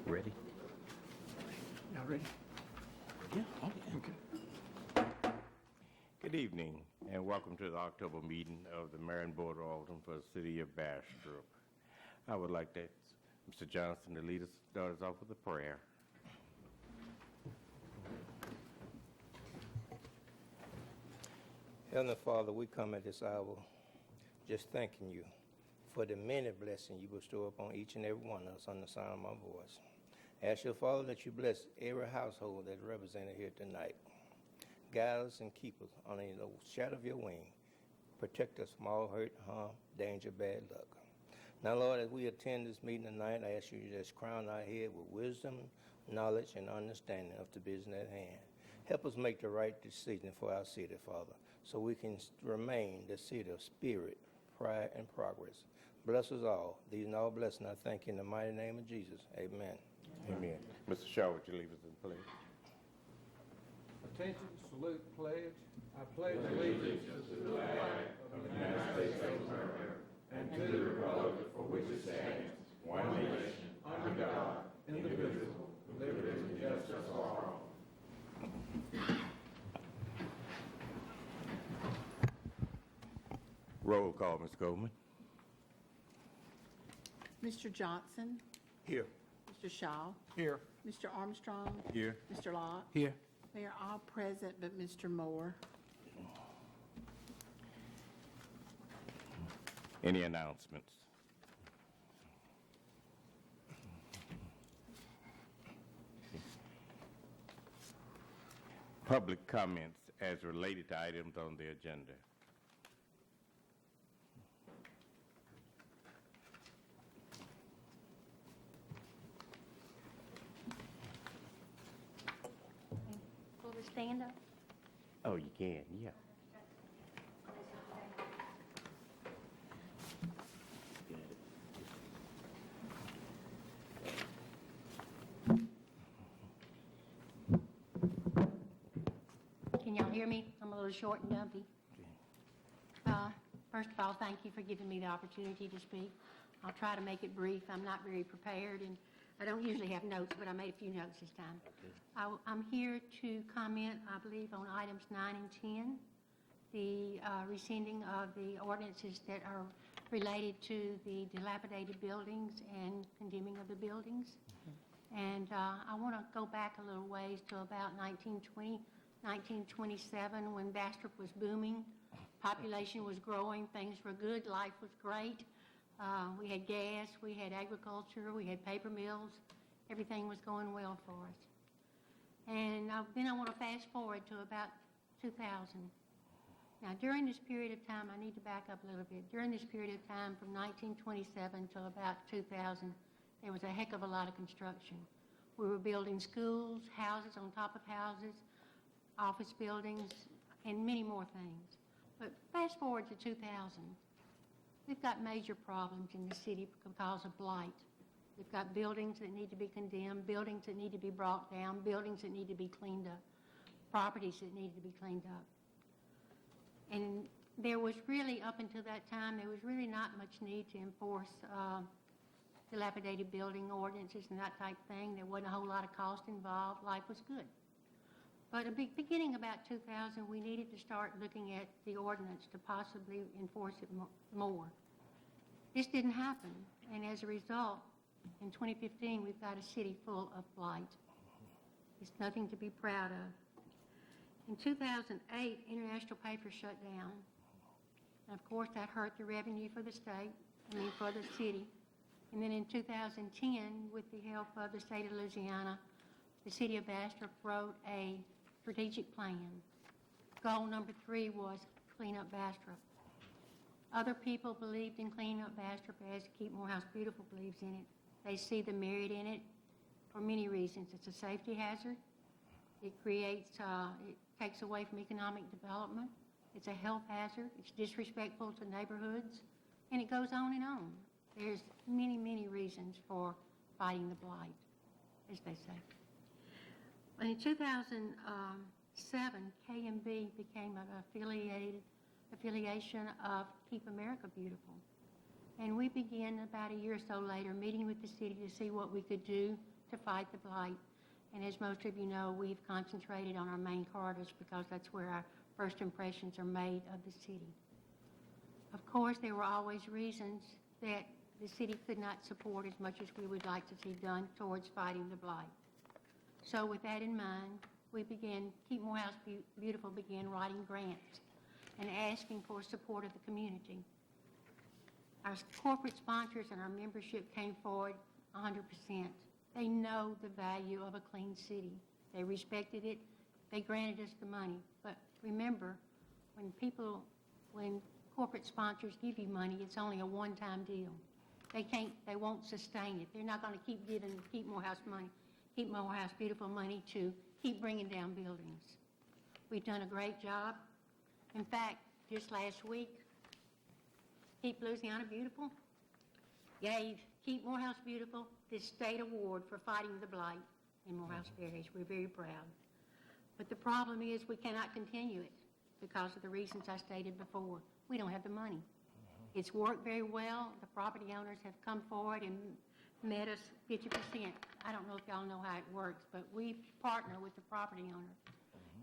Ready? Y'all ready? Yeah. Oh, yeah. Okay. Good evening, and welcome to the October meeting of the Mayor and Board of Aldermen for the City of Bastrop. I would like to ask Mr. Johnson to lead us off with a prayer. Heavenly Father, we come at this hour just thanking you for the many blessings you bestow upon each and every one of us on the sound of my voice. Ask your Father that you bless every household that's represented here tonight. Guide us and keep us under the shadow of your wing. Protect us from all hurt, harm, danger, bad luck. Now, Lord, as we attend this meeting tonight, I ask you to just crown our head with wisdom, knowledge, and understanding of the business at hand. Help us make the right decision for our city, Father, so we can remain the city of spirit, pride, and progress. Bless us all. These and all blessings I thank you in the mighty name of Jesus. Amen. Amen. Mr. Shaw, would you leave us in pledge? Attention, salute, pledge. I pledge allegiance to the flag of the United States of America and to the republic for which it stands, one nation, under God, indivisible, with liberty and justice for all. Roll call, Ms. Goldman. Mr. Johnson, Here. Mr. Shaw, Here. Mr. Armstrong, Here. Mr. Lott. Here. They are all present but Mr. Moore. Any announcements? Public comments as related to items on the agenda. Will we stand up? Oh, you can, yeah. Can y'all hear me? I'm a little short and dumpy. First of all, thank you for giving me the opportunity to speak. I'll try to make it brief. I'm not very prepared, and I don't usually have notes, but I made a few notes this time. I'm here to comment, I believe, on items 9 and 10, the rescinding of the ordinances that are related to the dilapidated buildings and condemning of the buildings. And I want to go back a little ways to about 1920, 1927, when Bastrop was booming. Population was growing, things were good, life was great. We had gas, we had agriculture, we had paper mills. Everything was going well for us. And then I want to fast forward to about 2000. Now, during this period of time, I need to back up a little bit. During this period of time, from 1927 to about 2000, there was a heck of a lot of construction. We were building schools, houses on top of houses, office buildings, and many more things. But fast forward to 2000, we've got major problems in the city because of blight. We've got buildings that need to be condemned, buildings that need to be brought down, buildings that need to be cleaned up, properties that need to be cleaned up. And there was really, up until that time, there was really not much need to enforce dilapidated building ordinances and that type of thing. There wasn't a whole lot of cost involved. Life was good. But beginning about 2000, we needed to start looking at the ordinance to possibly enforce it more. This didn't happen, and as a result, in 2015, we've got a city full of blight. It's nothing to be proud of. In 2008, international paper shut down, and of course that hurt the revenue for the state, for the city. And then in 2010, with the help of the state of Louisiana, the city of Bastrop wrote a strategic plan. Goal number 3 was clean up Bastrop. Other people believed in cleaning up Bastrop as Keep Morehouse Beautiful believes in it. They see the merit in it for many reasons. It's a safety hazard. It creates, it takes away from economic development. It's a health hazard. It's disrespectful to neighborhoods. And it goes on and on. There's many, many reasons for fighting the blight, as they say. In 2007, KMB became an affiliation of Keep America Beautiful. And we began about a year or so later meeting with the city to see what we could do to fight the blight. And as most of you know, we've concentrated on our main corridors because that's where our first impressions are made of the city. Of course, there were always reasons that the city could not support as much as we would like to see done towards fighting the blight. So with that in mind, Keep Morehouse Beautiful began writing grants and asking for support of the community. Our corporate sponsors and our membership came forward 100%. They know the value of a clean city. They respected it. They granted us the money. But remember, when corporate sponsors give you money, it's only a one-time deal. They won't sustain it. They're not going to keep giving Keep Morehouse Beautiful money to keep bringing down buildings. We've done a great job. In fact, just last week, Keep Louisiana Beautiful gave Keep Morehouse Beautiful this state award for fighting the blight in Morehouse Parish. We're very proud. But the problem is we cannot continue it because of the reasons I stated before. We don't have the money. It's worked very well. The property owners have come forward and met us 50%. I don't know if y'all know how it works, but we partner with the property owner,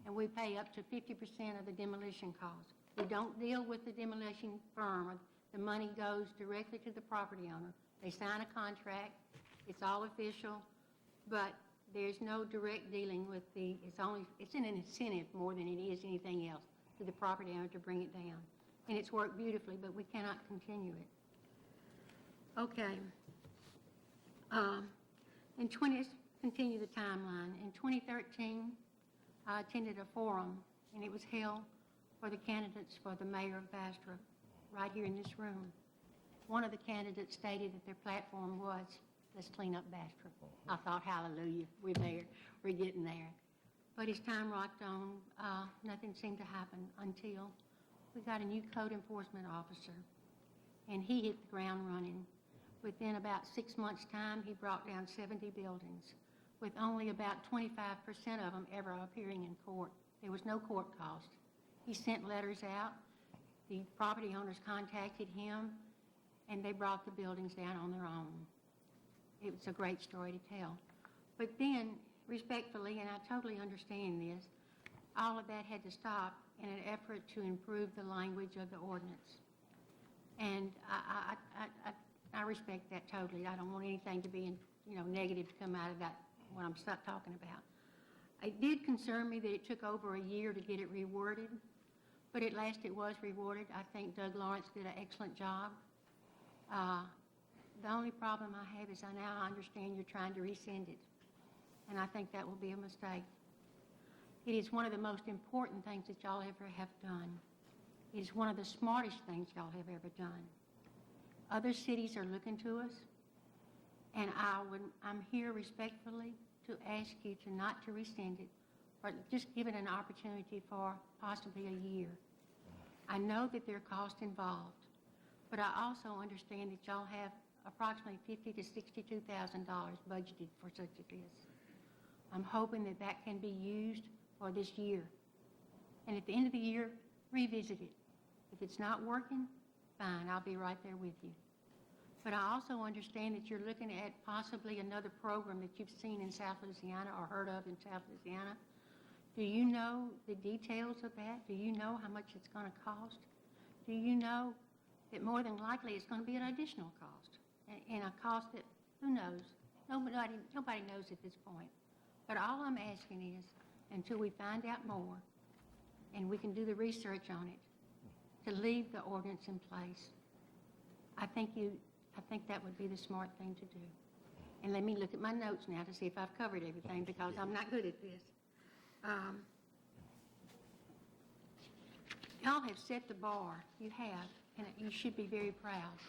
and we pay up to 50% of the demolition cost. We don't deal with the demolition firm. The money goes directly to the property owner. They sign a contract. It's all official, but there's no direct dealing with it's an incentive more than it is anything else to the property owner to bring it down. And it's worked beautifully, but we cannot continue it. Okay. Let's continue the timeline. In 2013, I attended a forum, and it was held for the candidates for the mayor of Bastrop, right here in this room. One of the candidates stated that their platform was, let's clean up Bastrop. I thought, hallelujah, we're there, we're getting there. But as time rocked on, nothing seemed to happen until we got a new code enforcement officer, and he hit the ground running. Within about 6 months' time, he brought down 70 buildings, with only about 25% of them ever appearing in court. There was no court cost. He sent letters out. The property owners contacted him, and they brought the buildings down on their own. It was a great story to tell. But then, respectfully, and I totally understand this, all of that had to stop in an effort to improve the language of the ordinance. And I respect that totally. I don't want anything to be, negative to come out of that, what I'm talking about. It did concern me that it took over a year to get it reworded, but at last it was reworded. I think Doug Lawrence did an excellent job. The only problem I have is I now understand you're trying to rescind it, and I think that will be a mistake. It is one of the most important things that y'all ever have done. It is one of the smartest things y'all have ever done. Other cities are looking to us, and I'm here respectfully to ask you not to rescind it, or just give it an opportunity for possibly a year. I know that there are costs involved, but I also understand that y'all have approximately $50,000 to $62,000 budgeted for such as this. I'm hoping that can be used for this year. And at the end of the year, revisit it. If it's not working, fine, I'll be right there with you. But I also understand that you're looking at possibly another program that you've seen in South Louisiana or heard of in South Louisiana. Do you know the details of that? Do you know how much it's going to cost? Do you know that more than likely it's going to be an additional cost? And a cost that, who knows? Nobody knows at this point. But all I'm asking is, until we find out more and we can do the research on it, to leave the ordinance in place. I think that would be the smart thing to do. And let me look at my notes now to see if I've covered everything, because I'm not good at this. Y'all have set the bar. You have, and you should be very proud.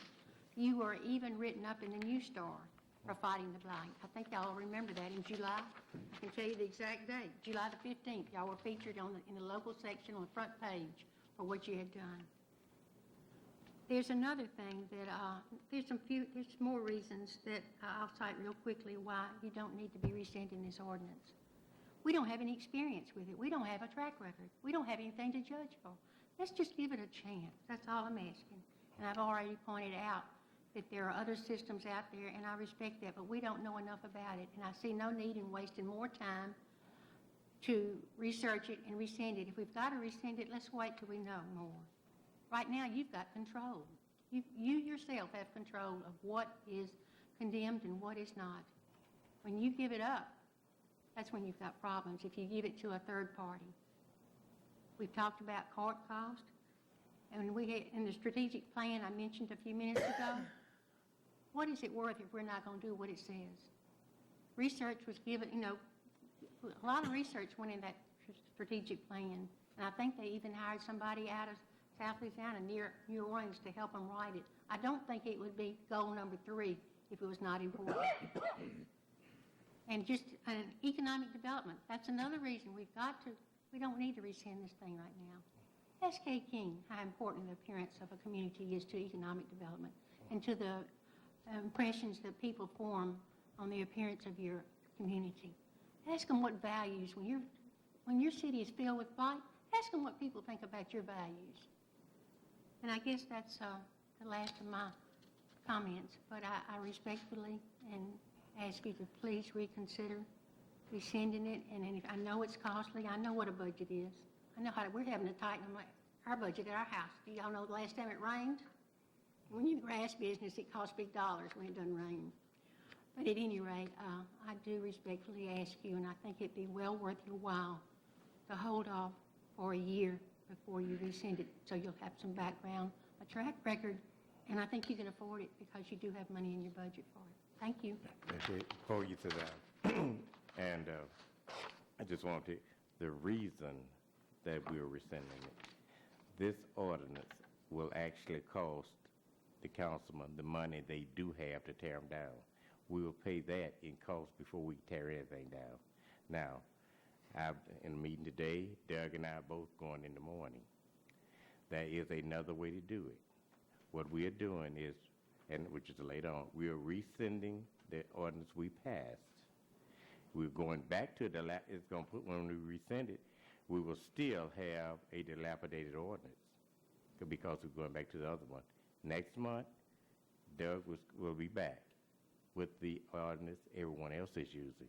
You were even written up in the News Star for fighting the blight. I think y'all remember that in July. I can tell you the exact date, July the 15th. Y'all were featured in the local section on the front page for what you had done. There's another thing that, there's more reasons that I'll cite real quickly why you don't need to be rescinding this ordinance. We don't have any experience with it. We don't have a track record. We don't have anything to judge for. Let's just give it a chance. That's all I'm asking. And I've already pointed out that there are other systems out there, and I respect that, but we don't know enough about it. And I see no need in wasting more time to research it and rescind it. If we've got to rescind it, let's wait till we know more. Right now, you've got control. You yourself have control of what is condemned and what is not. When you give it up, that's when you've got problems, if you give it to a third party. We've talked about court cost, and we had, in the strategic plan I mentioned a few minutes ago, what is it worth if we're not going to do what it says? Research was given, a lot of research went in that strategic plan, and I think they even hired somebody out of South Louisiana near New Orleans to help them write it. I don't think it would be goal number 3 if it was not important. And just an economic development, that's another reason we don't need to rescind this thing right now. Ask Kay King how important the appearance of a community is to economic development and to the impressions that people form on the appearance of your community. Ask them what values, when your city is filled with blight, ask them what people think about your values. And I guess that's the last of my comments, but I respectfully ask you to please reconsider rescinding it. And if I know it's costly, I know what a budget is. I know we're having to tighten our budget at our house. Do y'all know the last time it rained? When you're in the grass business, it costs big dollars when it doesn't rain. But at any rate, I do respectfully ask you, and I think it'd be well worth your while to hold off for a year before you rescind it, so you'll have some background, a track record, and I think you can afford it because you do have money in your budget for it. Thank you. Before you sit down, and I just want to, the reason that we're rescinding it, this ordinance will actually cost the councilman the money they do have to tear them down. We will pay that in cost before we tear anything down. Now, in a meeting today, Doug and I are both going in the morning. There is another way to do it. What we are doing is, and which is later on, we are rescinding the ordinance we passed. We're going back to it's going to put, when we rescind it, we will still have a dilapidated ordinance because we're going back to the other one. Next month, Doug will be back with the ordinance everyone else is using.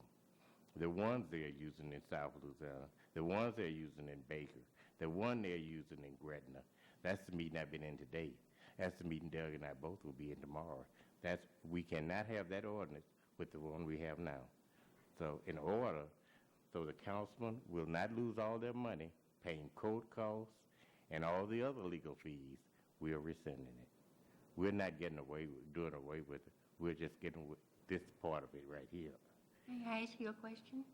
The ones they're using in South Louisiana, the ones they're using in Baker, the one they're using in Gretna. That's the meeting I've been in today. That's the meeting Doug and I both will be in tomorrow. We cannot have that ordinance with the one we have now. So in order, so the councilman will not lose all their money paying court costs and all the other legal fees, we are rescinding it. We're not doing away with it. We're just getting with this part of it right here. May I ask you a question?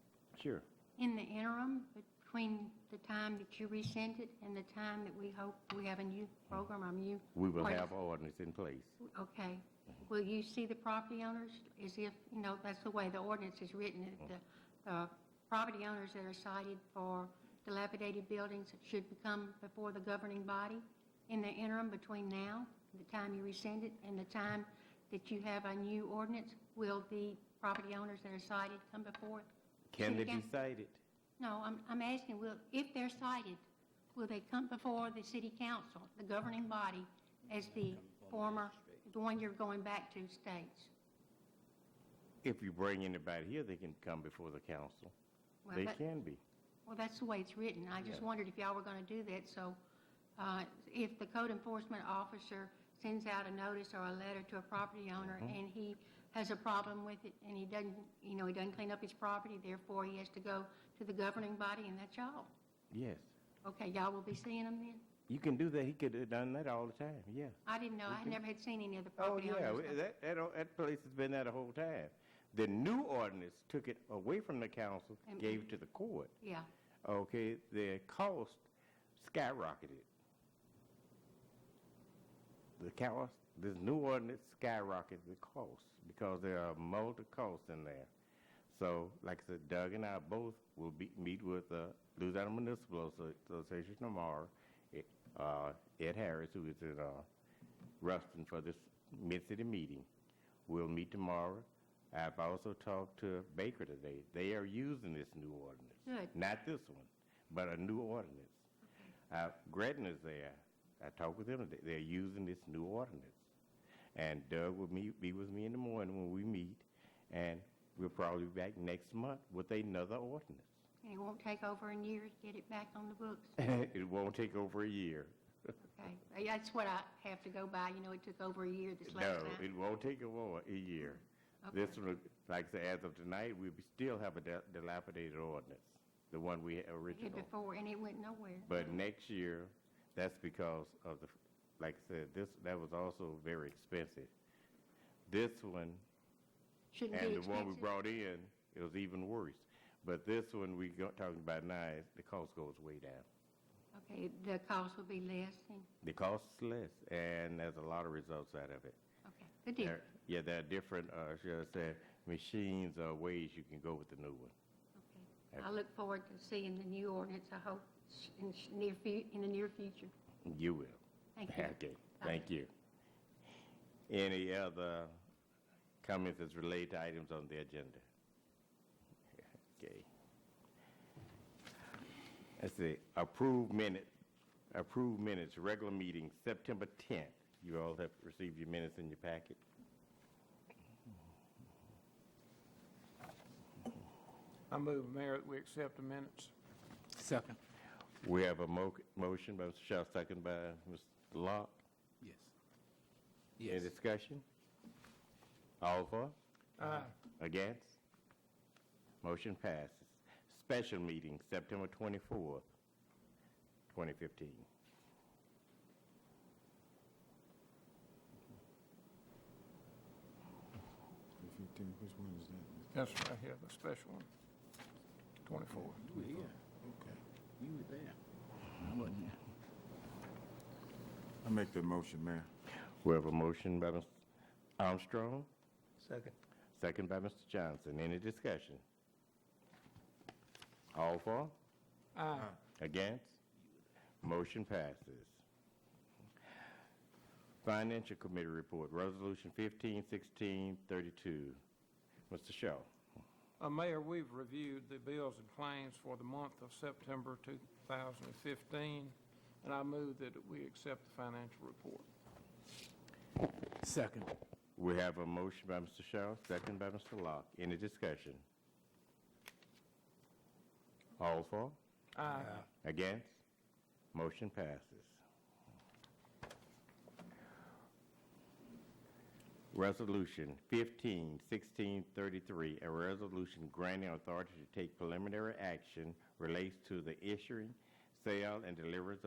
Sure. In the interim, between the time that you rescind it and the time that we hope we have a new program or new... We will have ordinance in place. Okay. Will you see the property owners as if, that's the way the ordinance is written, that the property owners that are cited for dilapidated buildings should come before the governing body in the interim between now, the time you rescind it, and the time that you have a new ordinance? Will the property owners that are cited come before? Can they be cited? No, I'm asking, if they're cited, will they come before the city council, the governing body, as the one you're going back to states? If you bring anybody here, they can come before the council. Well, They can be. Well, that's the way it's written. I just wondered if y'all were going to do that. So if the code enforcement officer sends out a notice or a letter to a property owner and he has a problem with it and he doesn't clean up his property, therefore he has to go to the governing body, and that's y'all. Yes. Okay, y'all will be seeing them then? You can do that. He could have done that all the time. Yeah. I didn't know. I never had seen any of the Oh, property yeah. owners. That place has been there the whole time. The new ordinance took it away from the council, gave it to the court. Yeah. Okay, the cost skyrocketed. This new ordinance skyrocketed the cost because there are multiple costs in there. So, like I said, Doug and I both will meet with the Louisiana Municipal Association tomorrow. Ed Harris, who is in Ruston for this mid-city meeting, we'll meet tomorrow. I've also talked to Baker today. They are using this new ordinance. Good. Not this one, but a new ordinance. Gretna is there. I talked with them. They're using this new ordinance. And Doug will be with me in the morning when we meet, and we'll probably be back next month with another ordinance. And it won't take over a year to get it back on the books? It won't take over a year. Okay, that's what I have to go by. You know, it took over a year this last No, time. it won't take over a year. Okay. This one, like I said, as of tonight, we still have a dilapidated ordinance, the one we had I did original. before, and it went nowhere. But next year, that's because of like I said, that was also very expensive. This one Shouldn't be and the expensive. one we brought in, it was even worse. But this one we talking about now, the cost goes way down. Okay, the cost will be less then? The cost is less, and there's a lot of results out of it. Okay, good deal. There are different, should I say, machines or ways you can go with the new one. Okay. I look forward to seeing the new ordinance, I hope, in the near future. You will. Thank you. Okay, Bye. thank you. Any other comments as related to items on the agenda? Okay. Let's see, approved minutes, regular meeting, September 10th. You all have received your minutes in your packet. I move, Mayor, that we accept the minutes. Second. We have a motion by Mr. Shaw, second by Mr. Locke. Yes. Any Yes. discussion? All for? Aye. Against? Motion passes. Special meeting, September 24th, 2015. Which one is that? That's right here, the special one. 24. You were here. Okay. You were there. I wasn't here. I make the motion, Mayor. We have a motion by Mr. Armstrong, Second. second by Mr. Johnson. Any discussion? All for? Aye. Against? Motion passes. Financial Committee report, Resolution 151632. Mr. Shaw. Mayor, we've reviewed the bills and claims for the month of September 2015, and I move that we accept the financial report. Second. We have a motion by Mr. Shaw, second by Mr. Locke. Any discussion? All for? Aye. Against? Motion passes. Resolution 151633, a resolution granting authority to take preliminary action relates to the issuing, sale, and delivery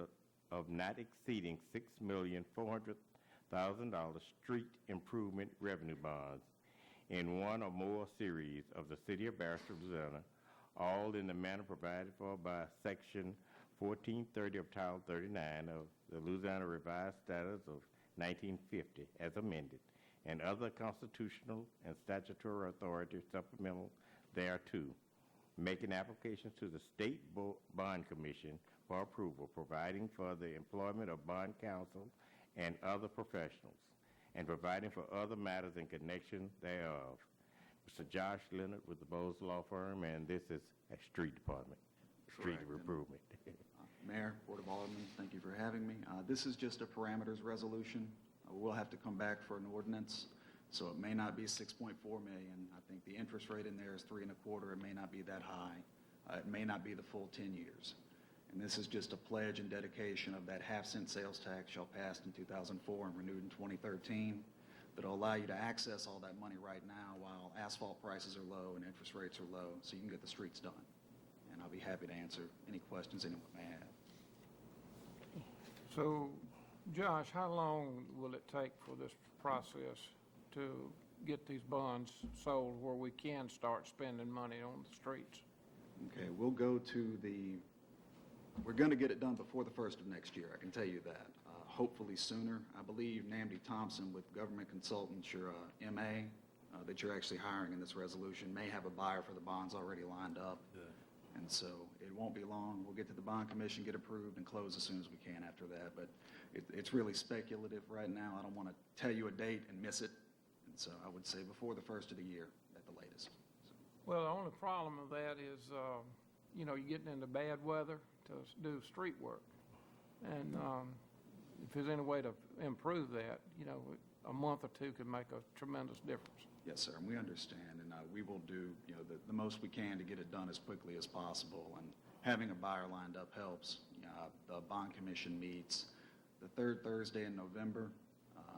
of not exceeding $6,400,000 street improvement revenue bonds in one or more series of the City of Bastrop, Louisiana, all in the manner provided for by Section 1430 of Title 39 of the Louisiana Revised Statutes of 1950 as amended, and other constitutional and statutory authority supplemental thereto, making applications to the State Bond Commission for approval, providing for the employment of bond counsel and other professionals, and providing for other matters in connection thereof. Mr. Josh Leonard with the Bowes Law Firm, and this is a street department, street Correct. improvement. Mayor, Board of Aldermen, thank you for having me. This is just a parameters resolution. We'll have to come back for an ordinance, so it may not be 6.4 million. I think the interest rate in there is 3.25. It may not be that high. It may not be the full 10 years. And this is just a pledge and dedication of that half-cent sales tax shall passed in 2004 and renewed in 2013 that'll allow you to access all that money right now while asphalt prices are low and interest rates are low, so you can get the streets done. And I'll be happy to answer any questions anyone may have. So, Josh, how long will it take for this process to get these bonds sold where we can start spending money on the streets? Okay, we'll go to we're going to get it done before the 1st of next year, I can tell you that. Hopefully sooner. I believe Namdi Thompson with Government Consultants, your MA, that you're actually hiring in this resolution, may have a buyer for the bonds already lined up. And so it won't be long. We'll get to the Bond Commission, get approved, and close as soon as we can after that. But it's really speculative right now. I don't want to tell you a date and miss it. And so I would say before the 1st of the year at the latest. Well, the only problem with that is, you're getting into bad weather to do street work. And if there's any way to improve that, a month or two could make a tremendous difference. Yes, sir, and we understand, and we will do, the most we can to get it done as quickly as possible, and having a buyer lined up helps. The bond commission meets the third Thursday in November,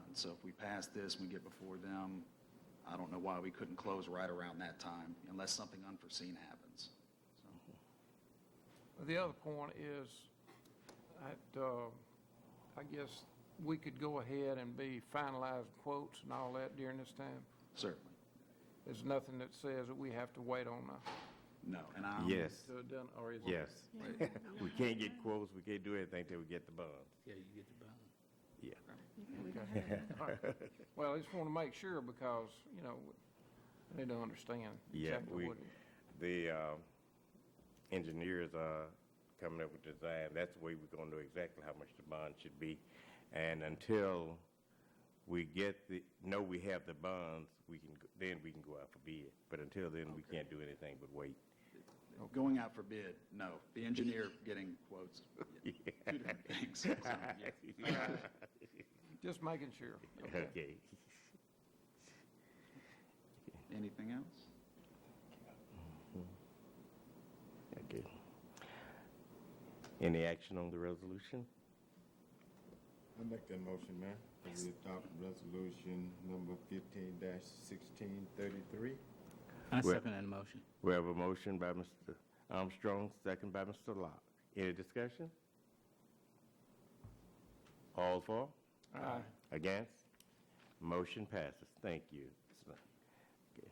and so if we pass this and we get before them, I don't know why we couldn't close right around that time, unless something unforeseen happens. The other point is, I guess we could go ahead and be finalizing quotes and all that during this time. Certainly. There's nothing that says that we have to wait on No, and Yes, to done, or is it? yes. We can't get quotes, we can't do anything till we get the bonds. Yeah, you get the bond. Yeah. All right. Well, I just want to make sure because, we need to understand Yeah, exactly what it is. the engineers are coming up with design. That's the way we're going to know exactly how much the bond should be. And until we know we have the bonds, then we can go out for bid. But until then, we can't do anything but wait. Going out for bid, no. The engineer getting quotes, two different things. So, yeah. Just making sure. Okay. Anything else? Okay. Any action on the resolution? I make that motion, Mayor. That we adopt resolution number 15-1633. I Well- second that motion. We have a motion by Mr. Armstrong, second by Mr. Locke. Any discussion? All for? Aye. Against? Motion passes. Thank you. Okay.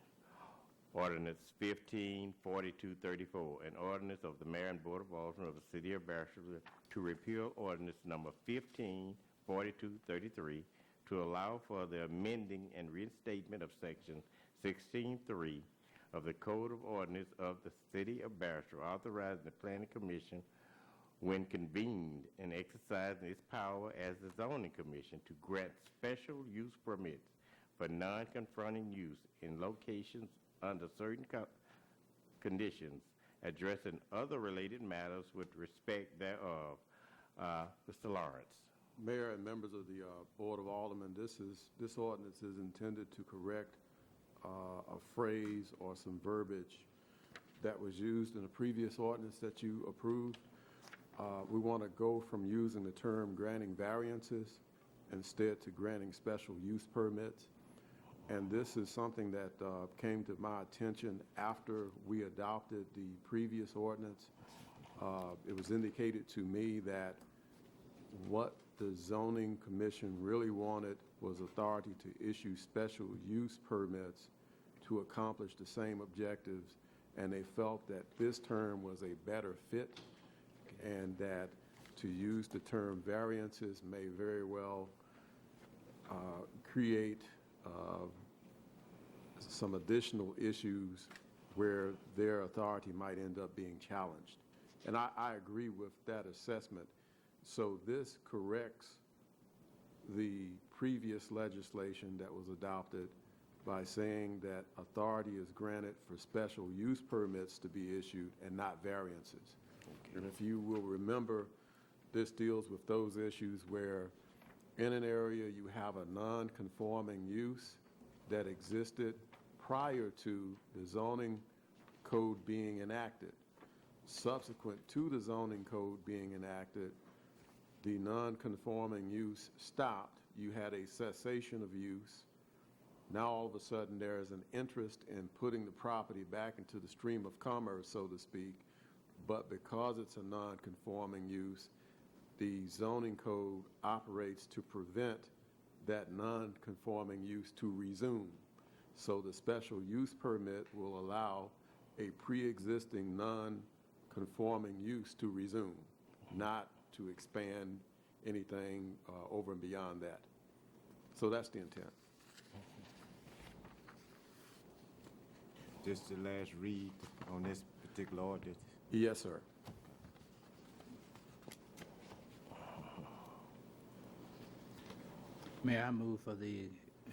Ordinance 154234, an ordinance of the Mayor and Board of Aldermen of the City of Bastrop to repeal ordinance number 154233 to allow for the amending and reinstatement of section 16.3 of the Code of Ordinance of the City of Bastrop, authorizing the Planning Commission when convened and exercising its power as the zoning commission to grant special use permits for non-confronting use in locations under certain conditions, addressing other related matters with respect thereof. Mr. Lawrence. Mayor and members of the Board of Aldermen, this ordinance is intended to correct a phrase or some verbiage that was used in a previous ordinance that you approved. We want to go from using the term granting variances instead to granting special use permits. And this is something that came to my attention after we adopted the previous ordinance. It was indicated to me that what the zoning commission really wanted was authority to issue special use permits to accomplish the same objectives, and they felt that this term was a better fit, and that to use the term variances may very well create some additional issues where their authority might end up being challenged. And I agree with that assessment. So this corrects the previous legislation that was adopted by saying that authority is granted for special use permits to be issued and not variances. And if you will remember, this deals with those issues where in an area you have a non-conforming use that existed prior to the zoning code being enacted. Subsequent to the zoning code being enacted, the non-conforming use stopped. You had a cessation of use. Now all of a sudden there is an interest in putting the property back into the stream of commerce, so to speak. But because it's a non-conforming use, the zoning code operates to prevent that non-conforming use to resume. So the special use permit will allow a pre-existing non-conforming use to resume, not to expand anything over and beyond that. So that's the intent. This the last read on this particular ordinance. Yes, sir. Mayor, I move for the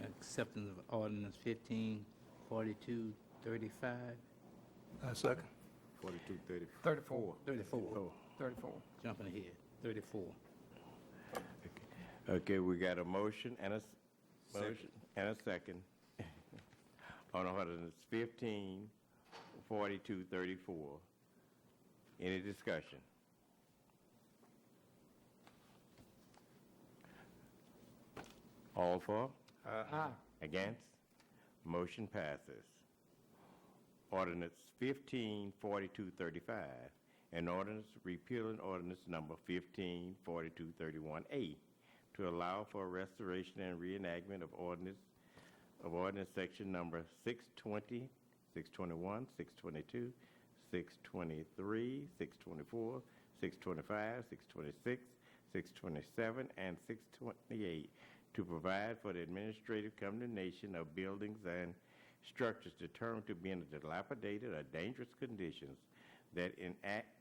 acceptance of ordinance 154235. I second. 34. 34. 34. Jumping ahead. 34. Okay, we got a motion and a Motion and a second on ordinance 154234. Any discussion? All for? Aye. Against? Motion passes. Ordinance 154235, an ordinance repealing ordinance number 154231A to allow for restoration and reenactment of ordinance section number 620, 621, 622, 623, 624, 625, 626, 627, and 628 to provide for the administrative condemnation of buildings and structures determined to be in dilapidated or dangerous conditions that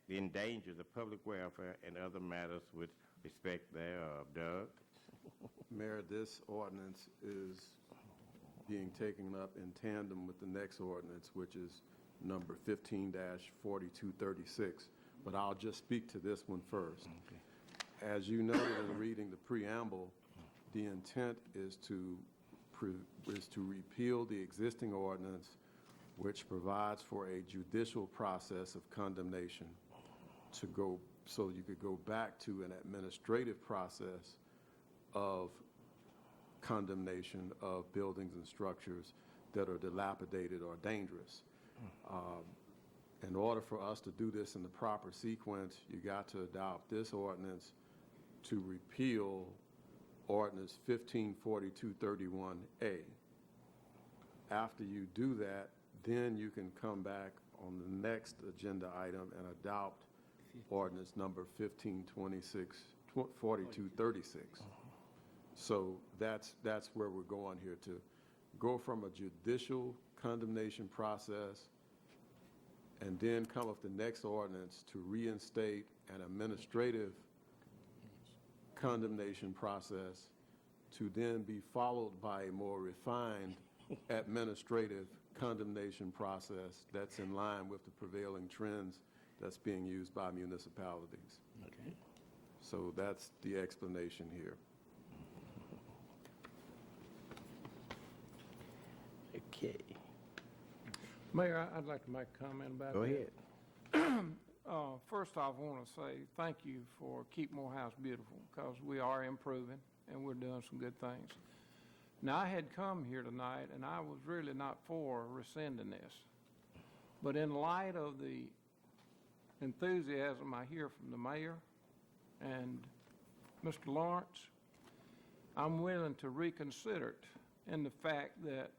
endanger the public welfare and other matters with respect thereof. Doug? Mayor, this ordinance is being taken up in tandem with the next ordinance, which is number 15-4236. But I'll just speak to this one first. Okay. As you noted in reading the preamble, the intent is to repeal the existing ordinance, which provides for a judicial process of condemnation so you could go back to an administrative process of condemnation of buildings and structures that are dilapidated or dangerous. In order for us to do this in the proper sequence, you got to adopt this ordinance to repeal ordinance 154231A. After you do that, then you can come back on the next agenda item and adopt ordinance number 4236. So that's where we're going here, to go from a judicial condemnation process and then come up with the next ordinance to reinstate an administrative condemnation process, to then be followed by a more refined administrative condemnation process that's in line with the prevailing trends that's being used by municipalities. Okay. So that's the explanation here. Okay. Mayor, I'd like to make a comment about that. Go ahead. First off, I want to say thank you for Keep Morehouse Beautiful, because we are improving and we're doing some good things. Now, I had come here tonight and I was really not for rescinding this. But in light of the enthusiasm I hear from the mayor and Mr. Lawrence, I'm willing to reconsider it in the fact that,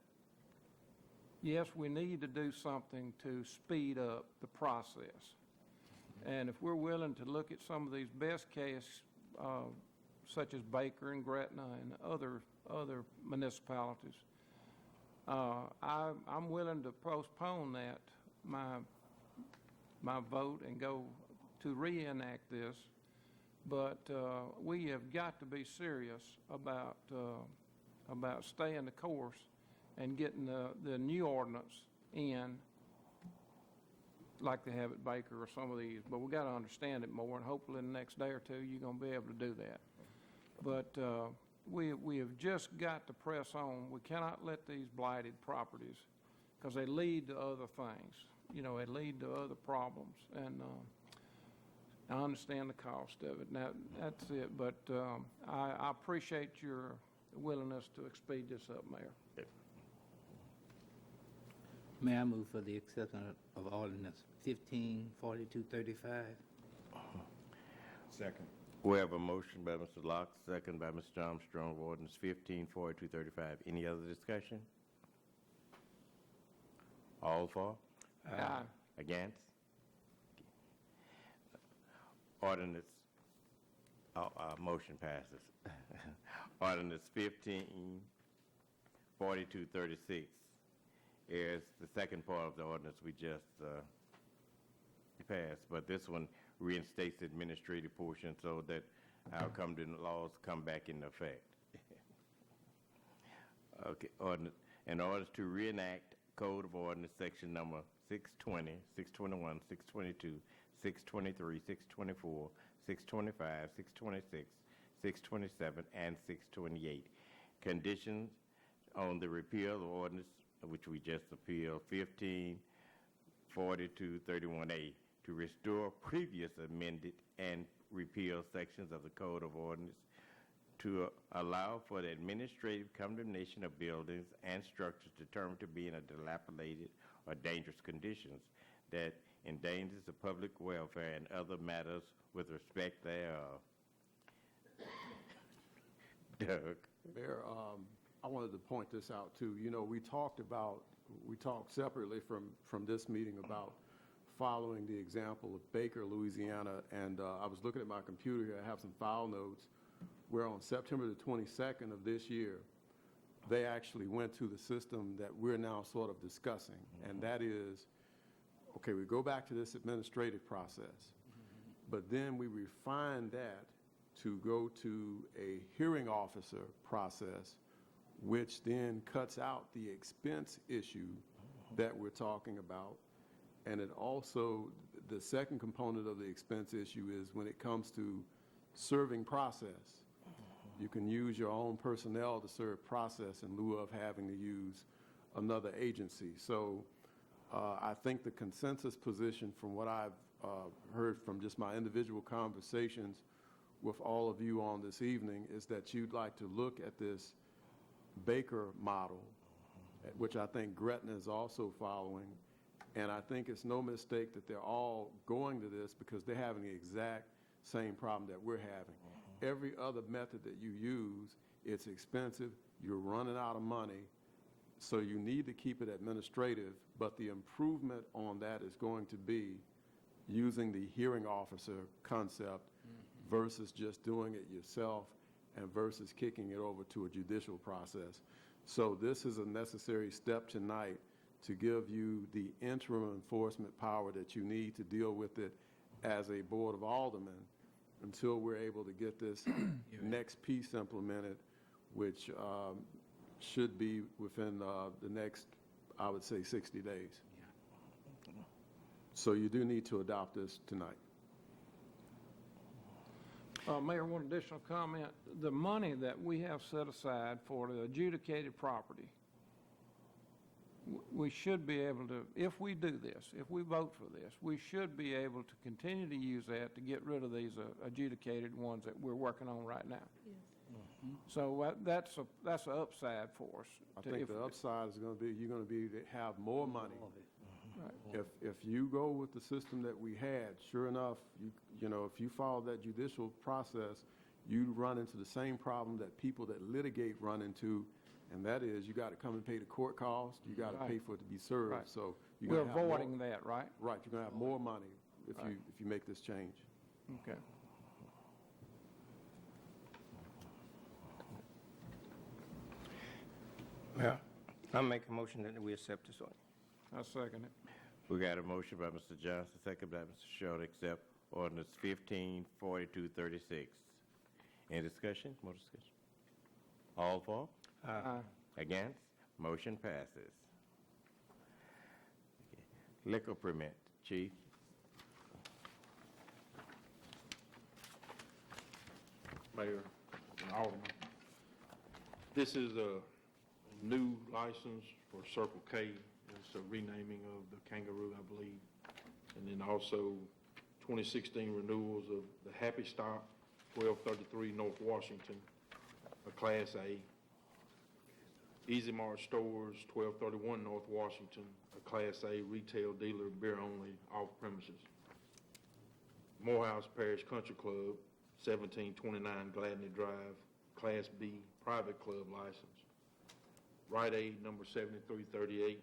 yes, we need to do something to speed up the process. And if we're willing to look at some of these best case, such as Baker and Gretna and other municipalities, I'm willing to postpone that, my vote, and go to reenact this. But we have got to be serious about staying the course and getting the new ordinance in, like they have at Baker or some of these. But we got to understand it more, and hopefully in the next day or two you're going to be able to do that. But we have just got to press on. We cannot let these blighted properties, because they lead to other things. You know, they lead to other problems, and I understand the cost of it. Now, that's it. But I appreciate your willingness to speed this up, Mayor. May I move for the acceptance of ordinance 154235? Second. We have a motion by Mr. Locke, second by Mr. Armstrong, of ordinance 154235. Any other discussion? All for? Aye. Against? Ordinance, motion passes. Ordinance 154236 is the second part of the ordinance we just passed, but this one reinstates the administrative portion so that our laws come back into effect. Okay, in order to reenact Code of Ordinance section number 620, 621, 622, 623, 624, 625, 626, 627, and 628. Conditions on the repeal of ordinance, which we just appealed, 154231A, to restore previous amended and repealed sections of the Code of Ordinance to allow for the administrative condemnation of buildings and structures determined to be in a dilapidated or dangerous conditions that endangers the public welfare and other matters with respect thereof. Doug. Mayor, I wanted to point this out too. You know, we talked separately from this meeting about following the example of Baker, Louisiana, and I was looking at my computer here. I have some file notes where on September the 22nd of this year, they actually went to the system that we're now sort of discussing, and that is, okay, we go back to this administrative process, but then we refine that to go to a hearing officer process, which then cuts out the expense issue that we're talking about. And it also, the second component of the expense issue is when it comes to serving process. You can use your own personnel to serve process in lieu of having to use another agency. So I think the consensus position from what I've heard from just my individual conversations with all of you on this evening is that you'd like to look at this Baker model, which I think Gretna is also following. And I think it's no mistake that they're all going to this because they're having the exact same problem that we're having. Every other method that you use, it's expensive, you're running out of money, so you need to keep it administrative, but the improvement on that is going to be using the hearing officer concept versus just doing it yourself and versus kicking it over to a judicial process. So this is a necessary step tonight to give you the interim enforcement power that you need to deal with it as a Board of Aldermen until we're able to get this next piece implemented, which should be within the next, I would say, 60 days. So you do need to adopt this tonight. Mayor, one additional comment. The money that we have set aside for the adjudicated property, we should be able to, if we do this, if we vote for this, we should be able to continue to use that to get rid of these adjudicated ones that we're working on right now. So that's an upside for us. I think the upside is going to be, you're going to be to have more money. Right. If you go with the system that we had, sure enough, you know, if you follow that judicial process, you run into the same problem that people that litigate run into, and that is you got to come and pay the court cost, you got to pay for it to be served. Right. So we're avoiding that, right? Right. You're going to have more money if you make this change. Okay. Well, I'll make a motion that we accept this order. I second it. We got a motion by Mr. Johnson, second by Mr. Short, accept ordinance 154236. Any discussion? More discussion? All for? Aye. Against? Motion passes. Okay. Liquor permit, Chief. Mayor and Alderman. This is a new license for Circle K. It's a renaming of the Kangaroo, I believe. And then also 2016 renewals of the Happy Stop, 1233 North Washington, a Class A. Easy Mart Stores, 1231 North Washington, a Class A retail dealer, beer only, off premises. Morehouse Parish Country Club, 1729 Gladney Drive, Class B private club license. Rite Aid number 7338,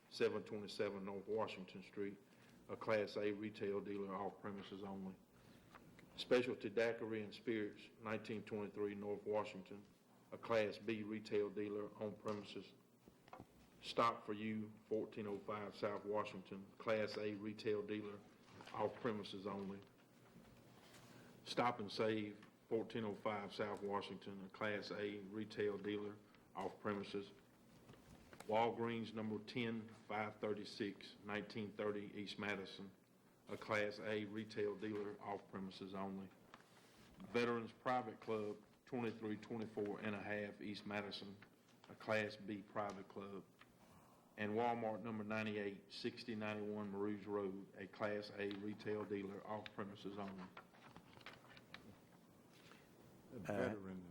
727 North Washington Street, a Class A retail dealer, off premises only. Specialty Daiquiri and Spirits, 1923 North Washington, a Class B retail dealer, on premises. Stop for You, 1405 South Washington, Class A retail dealer, off premises only. Stop and Save, 1405 South Washington, a Class A retail dealer, off premises. Walgreens number 10536, 1930 East Madison, a Class A retail dealer, off premises only. Veterans Private Club, 2324 and a half East Madison, a Class B private club. And Walmart number 98, 6091 Marouge Road, a Class A retail dealer off premises only. The veteran,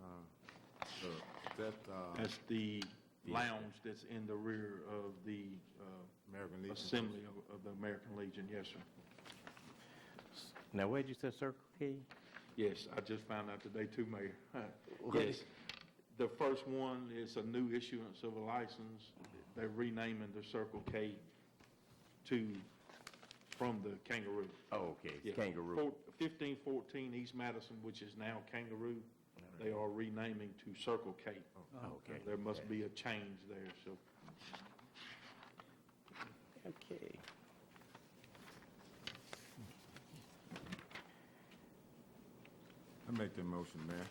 that, That's the lounge that's in the rear of the American Legion. assembly of the American Legion, yes, sir. Now, where'd you say Circle K? Yes, I just found out today too, Mayor. Yes, the first one is a new issuance of a license. They're renaming the Circle K from the Kangaroo. Oh, okay, Yeah. it's Kangaroo. 1514 East Madison, which is now Kangaroo, they are renaming to Circle K. Okay. There must be a change there, so. Okay. I make the motion, Mayor.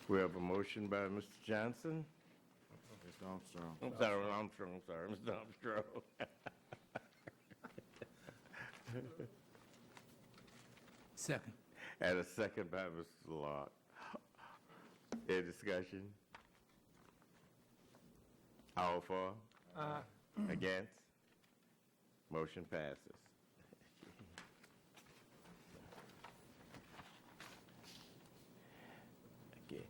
We have a motion by Mr. Johnson. Mr. Armstrong. I'm sorry, Mr. Armstrong. Second. And a second by Mr. Locke. Any discussion? All for? Against? Motion passes. Okay.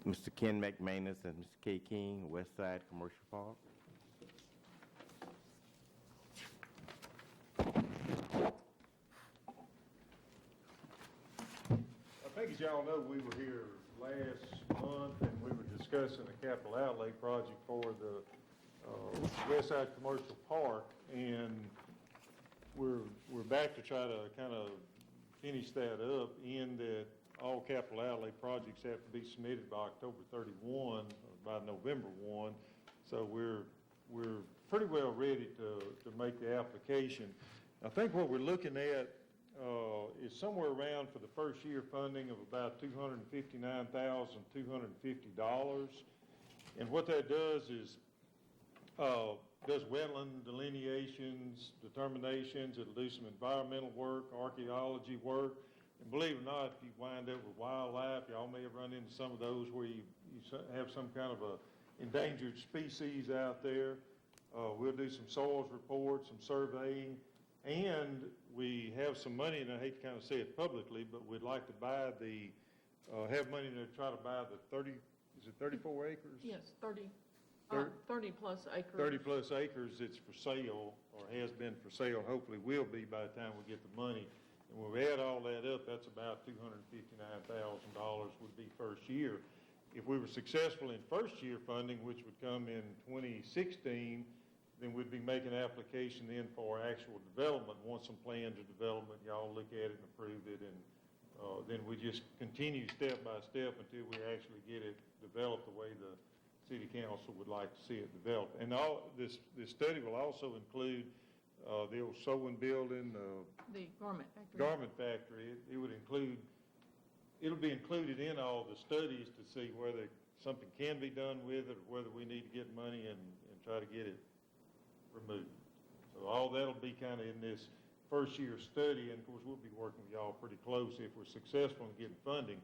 Mr. Ken McManus and Mr. K. King, West Side Commercial Park. I think as y'all know, we were here last month and we were discussing a capital outlay project for the West Side Commercial Park, and we're back to try to kind of finish that up, in that all capital outlay projects have to be submitted by October 31, or by November 1. So we're pretty well ready to make the application. I think what we're looking at is somewhere around, for the first year, funding of about $259,250. And what that does is does wetland delineations, determinations. It'll do some environmental work, archaeology work. And believe it or not, if you wind up with wildlife, y'all may have run into some of those where you have some kind of a endangered species out there. We'll do some soils reports, some surveying, and we have some money, and I hate to kind of say it publicly, but we'd like to buy have money to try to buy the 34 acres? Yes, 30 plus acres. 30 plus acres that's for sale, or has been for sale, hopefully will be by the time we get the money. And when we add all that up, that's about $259,000 would be first year. If we were successful in first year funding, which would come in 2016, then we'd be making an application then for actual development. Once some plans of development, y'all look at it and approve it, and then we just continue step by step until we actually get it developed the way the city council would like to see it developed. And this study will also include the old sewing building, The garment factory. garment factory. It'll be included in all the studies to see whether something can be done with it, or whether we need to get money and try to get it removed. So all that'll be kind of in this first year study, and of course we'll be working with y'all pretty closely if we're successful in getting funding.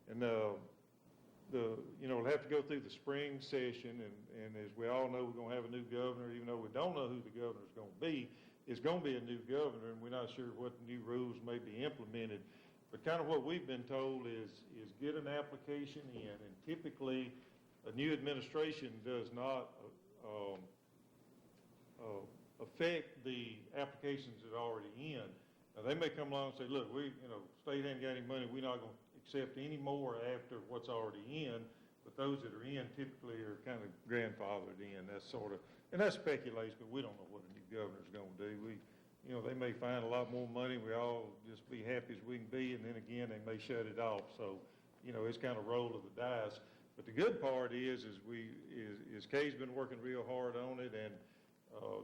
And we'll have to go through the spring session, and as we all know, we're going to have a new governor. Even though we don't know who the governor's going to be, it's going to be a new governor, and we're not sure what new rules may be implemented. But kind of what we've been told is get an application in, and typically a new administration does not affect the applications that are already in. Now, they may come along and say, look, state ain't got any money, we're not going to accept any more after what's already in, but those that are in typically are kind of grandfathered in. That's and that's speculation, but we don't know what a new governor's going to do. They may find a lot more money, we all just be happy as we can be, and then again, they may shut it off. So, it's kind of roll of the dice. But the good part is Kay's been working real hard on it, and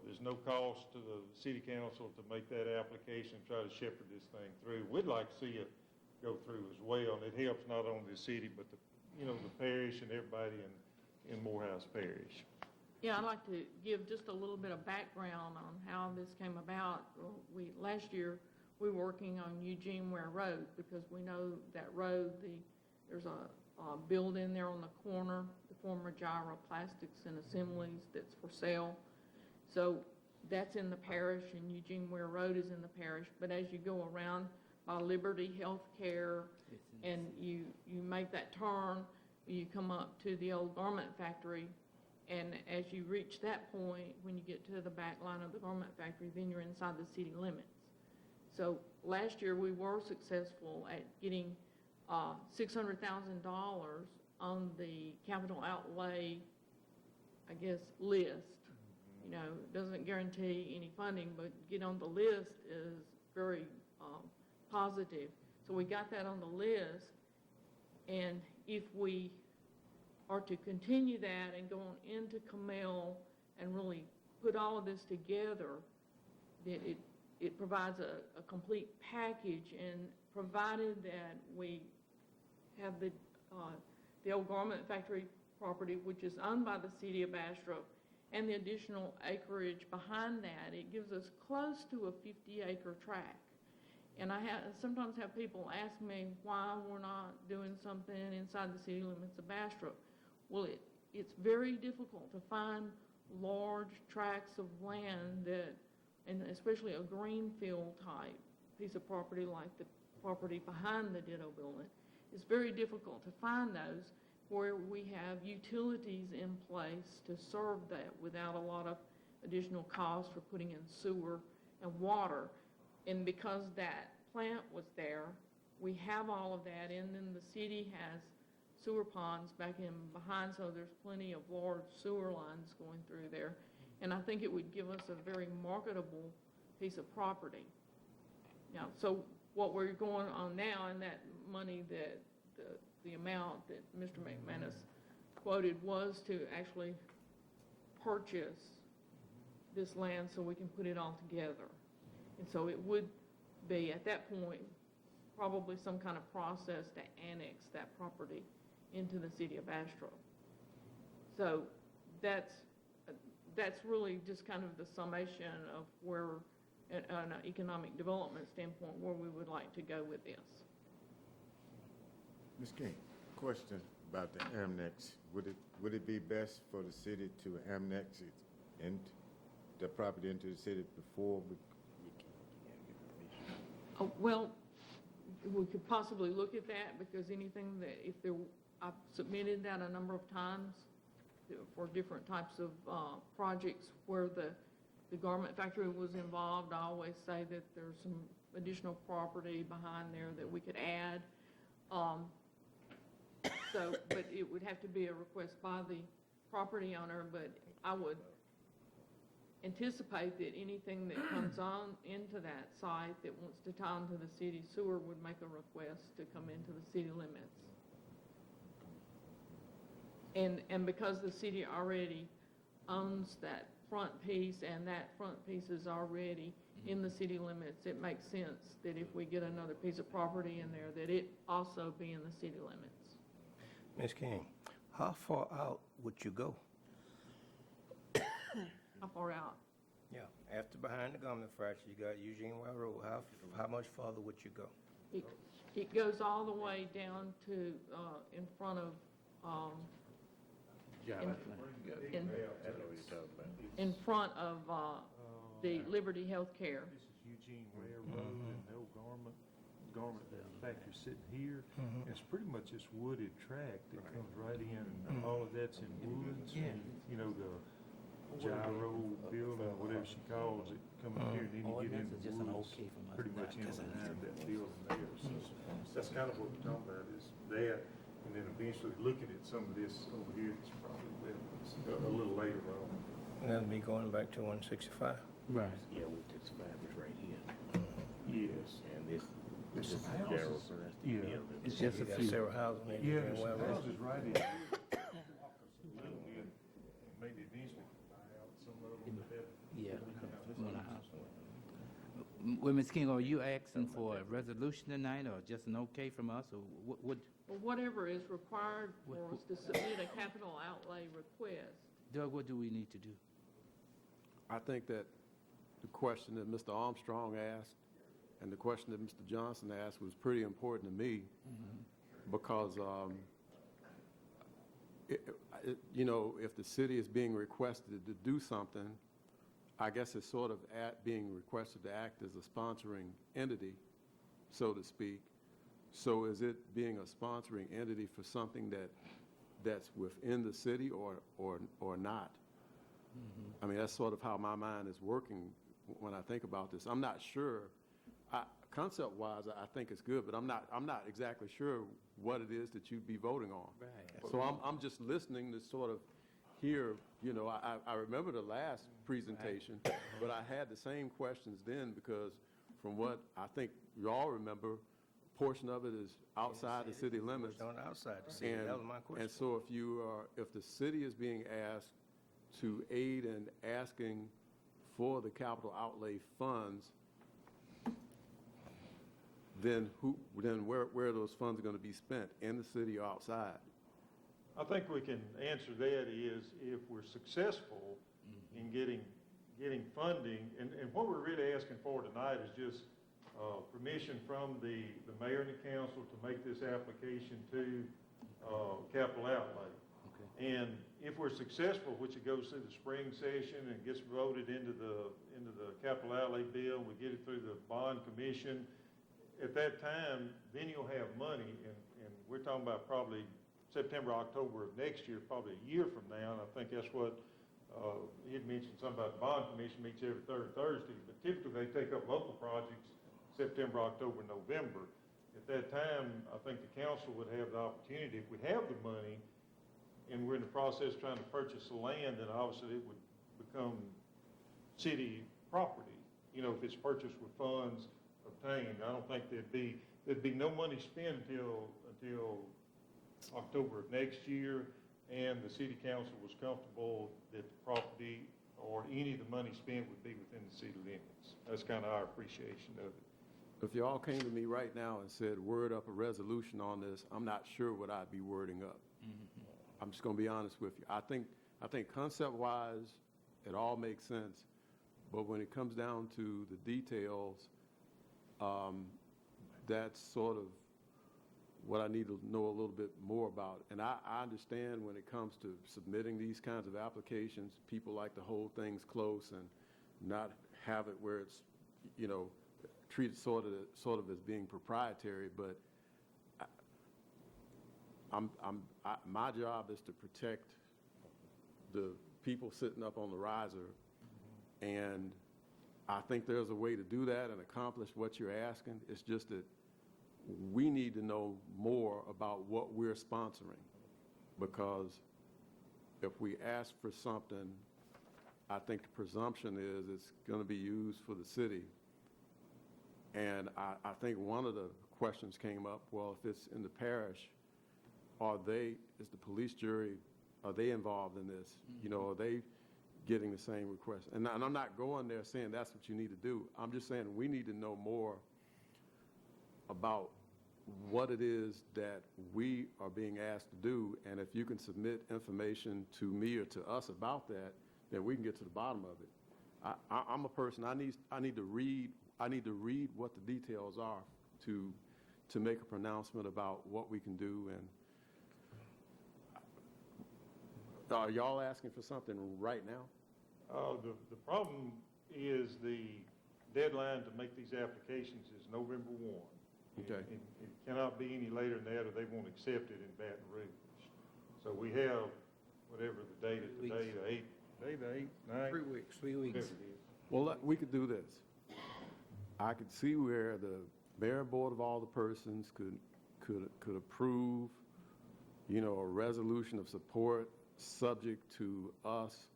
there's no cost to the city council to make that application and try to shepherd this thing through. We'd like to see it go through as well, and it helps not only the city, but the parish and everybody in Morehouse Parish. Yeah, I'd like to give just a little bit of background on how this came about. Last year, we were working on Eugene Ware Road, because we know that road, there's a building there on the corner, the former Gyro Plastics and Assemblies that's for sale. So that's in the parish, and Eugene Ware Road is in the parish. But as you go around by Liberty Healthcare and you make that turn, you come up to the old garment factory, and as you reach that point, when you get to the back line of the garment factory, then you're inside the city limits. So last year, we were successful at getting $600,000 on the capital outlay, I guess, list. You know, it doesn't guarantee any funding, but get on the list is very positive. So we got that on the list, and if we are to continue that and go on into Camel and really put all of this together, then it provides a complete package, and provided that we have the old garment factory property, which is owned by the city of Bastrop, and the additional acreage behind that, it gives us close to a 50-acre tract. And I sometimes have people ask me why we're not doing something inside the city limits of Bastrop. Well, it's very difficult to find large tracts of land that, and especially a greenfield type piece of property like the property behind the Ditto building. It's very difficult to find those where we have utilities in place to serve that without a lot of additional cost for putting in sewer and water. And because that plant was there, we have all of that, and then the city has sewer ponds back in behind, so there's plenty of large sewer lines going through there. And I think it would give us a very marketable piece of property. Now, so what we're going on now, and that money that the amount that Mr. McManus quoted was to actually purchase this land so we can put it all together. And so it would be, at that point, probably some kind of process to annex that property into the city of Bastrop. So that's really just kind of the summation of where, on an economic development standpoint, where we would like to go with this. Ms. King, question about the annex. Would it be best for the city to annex it and the property into the city before we? Oh, well, we could possibly look at that, because anything that, I've submitted that a number of times for different types of projects where the garment factory was involved. I always say that there's some additional property behind there that we could add. But it would have to be a request by the property owner, but I would anticipate that anything that comes on into that site that wants to tie into the city sewer would make a request to come into the city limits. And because the city already owns that front piece, and that front piece is already in the city limits, it makes sense that if we get another piece of property in there, that it also be in the city limits. Ms. King, how far out would you go? How far out? Yeah, after behind the garment factory, you got Eugene Ware Road. How much farther would you go? It goes all the way down to in front of in front of the Liberty Healthcare. This is Eugene Ware Road, and the old garment factory sitting here. It's pretty much this wooded tract that comes right in. All of that's in woods. And, you know, the Gyro building, whatever she calls it, coming here, and then you get into the woods, pretty much in behind that building there. So that's kind of what we're talking about, is that, and then eventually looking at some of this over here, it's probably a little later on. That'll be going back to 165. Right. Yeah, 165 is right here. Yes. And this There's is some Gerald, houses. so that's the Yeah. building. It's just You a got few. several houses in Yeah, Eugene there's Ware some Road. houses right in here. Maybe eventually buy out some of them, but that. Yeah. Well, Ms. King, are you asking for a resolution tonight, or just an okay from us, or what? Or whatever is required for us to submit a capital outlay request. Doug, what do we need to do? I think that the question that Mr. Armstrong asked and the question that Mr. Johnson asked was pretty important to me, because You know, if the city is being requested to do something, I guess it's sort of being requested to act as a sponsoring entity, so to speak. So is it being a sponsoring entity for something that's within the city or not? I mean, that's sort of how my mind is working when I think about this. I'm not sure. Concept-wise, I think it's good, but I'm not exactly sure what it is that you'd be voting on. Right. So I'm just listening to sort of hear, you know, I remember the last presentation, but I had the same questions then because from what I think you all remember, a portion of it is outside the city limits. On the outside the city, And, that was my question. and so if the city is being asked to aid in asking for the capital outlay funds, then where are those funds going to be spent, in the city or outside? I think we can answer that is if we're successful in getting funding, and what we're really asking for tonight is just permission from the mayor and the council to make this application to capital outlay. Okay. And if we're successful, which it goes through the spring session and gets voted into the capital outlay bill, we get it through the bond commission, at that time, then you'll have money, and we're talking about probably September, October of next year, probably a year from now, and I think that's what, he had mentioned something about the bond commission meets every third Thursday, but typically they take up local projects September, October, November. At that time, I think the council would have the opportunity, if we have the money, and we're in the process trying to purchase the land, then obviously it would become city property, you know, if it's purchased with funds obtained. I don't think there'd be no money spent until October of next year, and the city council was comfortable that the property or any of the money spent would be within the city limits. That's kind of our appreciation of it. If y'all came to me right now and said, word up a resolution on this, I'm not sure what I'd be wording up. I'm just going to be honest with you. I think concept-wise, it all makes sense, but when it comes down to the details, that's sort of what I need to know a little bit more about. And I understand when it comes to submitting these kinds of applications, people like to hold things close and not have it where it's, you know, treated sort of as being proprietary. But my job is to protect the people sitting up on the riser, and I think there's a way to do that and accomplish what you're asking. It's just that we need to know more about what we're sponsoring, because if we ask for something, I think the presumption is it's going to be used for the city. And I think one of the questions came up, well, if it's in the parish, is the police jury, are they involved in this? You know, are they getting the same request? And I'm not going there saying that's what you need to do. I'm just saying we need to know more about what it is that we are being asked to do. And if you can submit information to me or to us about that, then we can get to the bottom of it. I'm a person, I need to read what the details are to make a pronouncement about what we can do. And are y'all asking for something right now? The problem is the deadline to make these applications is November 1. Okay. It cannot be any later than that, or they won't accept it in Baton Rouge. So we have, whatever the date of today, the 8th, 9th? 3 weeks. Well, we could do this. I could see where the mayor and board of all the persons could approve, you know, a resolution of support subject to us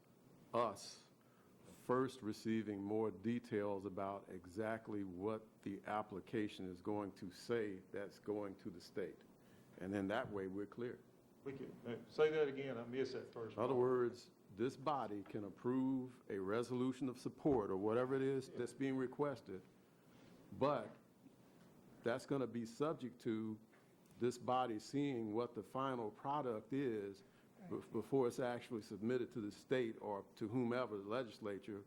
first receiving more details about exactly what the application is going to say that's going to the state. And then that way we're clear. We can, say that again, I missed that first In other part. words, this body can approve a resolution of support or whatever it is that's being requested, but that's going to be subject to this body seeing what the final product is before it's actually submitted to the state or to whomever, the legislature,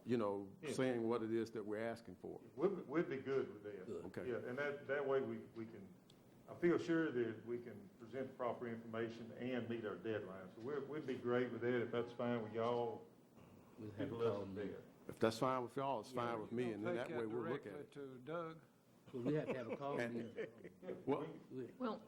you know, saying what it is that we're asking for. We'd be good with that. Okay. Yeah, and that way we can, I feel sure that we can present the proper information and meet our deadline. So we'd be great with that, if that's fine with y'all. We'll have People a let call us meeting. bid. If that's fine with y'all, it's fine with me, and then that way we'll look at it. To Doug. Well, we have to have a call meeting. Well, Well,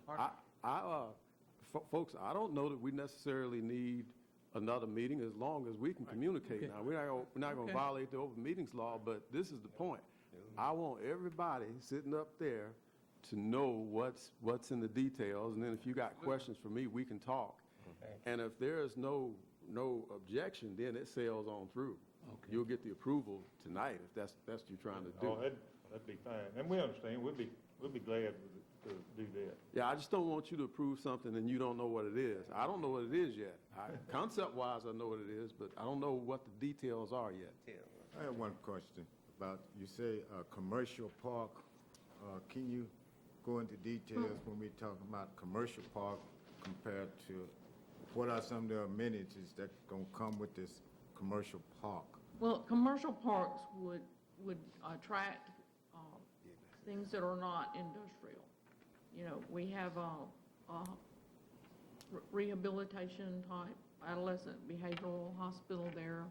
folks, I don't know that we necessarily need another meeting as long as we can communicate. Okay. Now, we're not going to Okay. violate the open meetings law, but this is the point. I want everybody sitting up there to know what's in the details, and then if you got questions for me, we can talk. And if there is no objection, then it sails on through. Okay. You'll get the approval tonight if that's what you're trying to do. Oh, that'd be fine. And we understand, we'll be glad to do that. Yeah, I just don't want you to approve something and you don't know what it is. I don't know what it is yet. Concept-wise, I know what it is, but I don't know what the details are yet. I have one question about, you say a commercial park. Can you go into details when we talk about commercial park compared to what are some of the amenities that gonna come with this commercial park? well, commercial parks would attract things that are not industrial. You know, we have rehabilitation type, adolescent behavioral hospital there.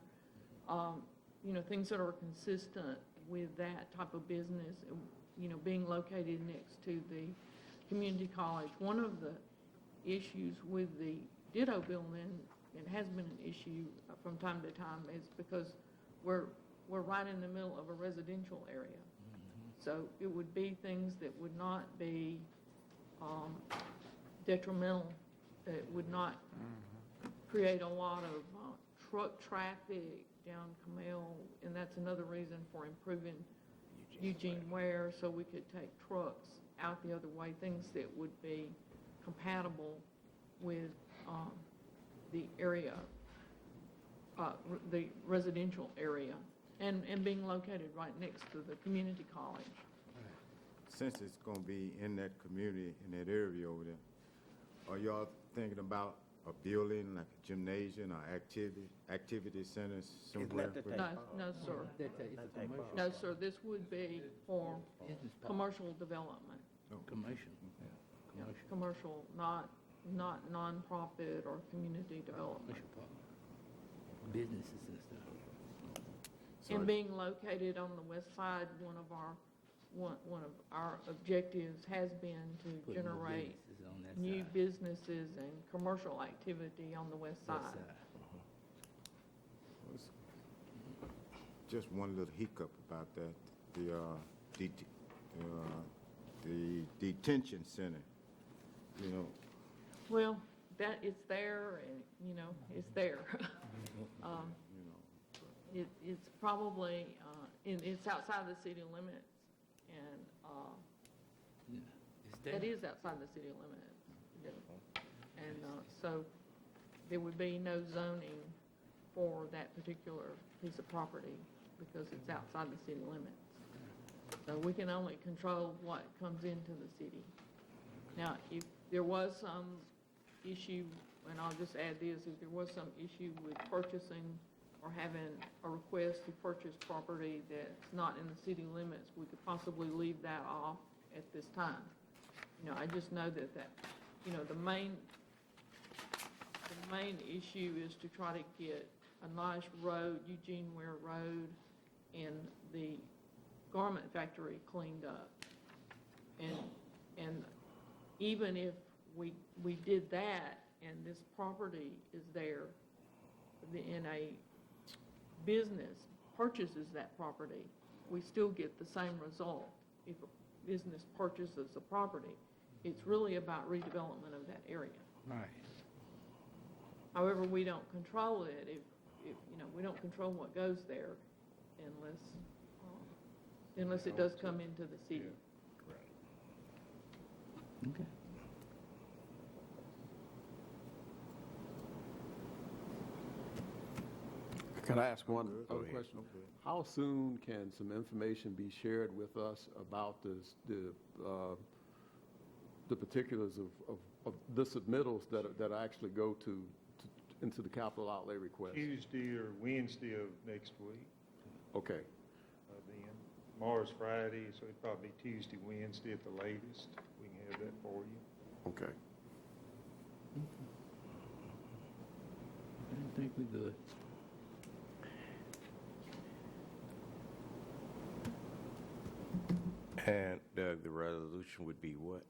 You know, things that are consistent with that type of business, you know, being located next to the community college. One of the issues with the Ditto building, it has been an issue from time to time, is because we're right in the middle of a residential area. So it would be things that would not be detrimental, that would not create a lot of truck traffic down Camille, and that's another reason for improving Eugene Ware, so we could take trucks out the other way, things that would be compatible with the area, the residential area, and being located right next to the community college. Since it's gonna be in that community, in that area over there, are y'all thinking about a building like a gymnasium or activity centers somewhere? No, sir. It's a commercial. No, sir, this would be for Business park. commercial development. Commercial. Commercial. Commercial, not nonprofit or community development. Commercial park. Businesses and stuff. And being located on the west side, one of our objectives has been to Put more generate businesses on that new side. businesses and commercial activity on the west West side. Just one little hiccup about that, the detention center, you know. Well, that, it's there, and, you know, it's there. It's probably, it's outside the city limits, and Yeah. It's that there. is outside the city limits. Yeah. And so there would be no zoning for that particular piece of property because it's outside the city limits. So we can only control what comes into the city. Now, if there was some issue, and I'll just add this, if there was some issue with purchasing or having a request to purchase property that's not in the city limits, we could possibly leave that off at this time. You know, I just know that, you know, the main issue is to try to get a nice road, Eugene Ware Road, and the garment factory cleaned up. And even if we did that and this property is there, and a business purchases that property, we still get the same result if a business purchases the property. It's really about redevelopment of that area. Right. However, we don't control it if you know, we don't control what goes there unless it does come into the city. Okay. Can I ask one Go other ahead. question? How soon can some information be shared with us about the particulars of the submittals that actually go into the capital outlay request? Tuesday or Wednesday of next week, Okay. then. Tomorrow's Friday, so it'd probably be Tuesday, Wednesday at the latest. We can have that for you. Okay. I think we're good. And the resolution would be what?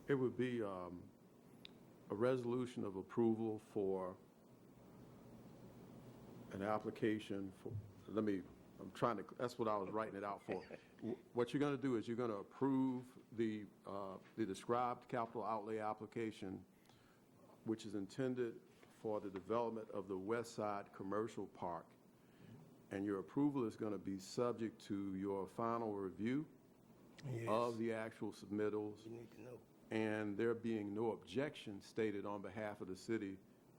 It would be a resolution of approval for an application for, that's what I was writing it out for. What you're going to do is you're going to approve the described capital outlay application, which is intended for the development of the West Side Commercial Park. And your approval is going to be subject to your final review of the actual submittals. You need to know. And there being no objection stated on behalf of the city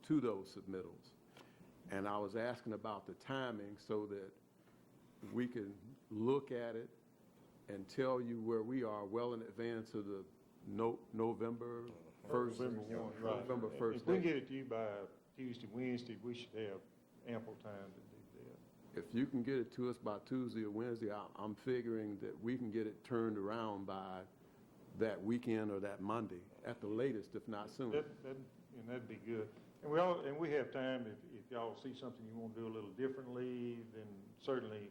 to those submittals. And I was asking about the timing so that we can look at it and tell you where we are well in advance of the November 1st. November 1, right. November 1st. If we can get it to you by Tuesday, Wednesday, we should have ample time to do that. If you can get it to us by Tuesday or Wednesday, I'm figuring that we can get it turned around by that weekend or that Monday at the latest, if not sooner. That'd be good. And we have time, if y'all see something you want to do a little differently, then certainly,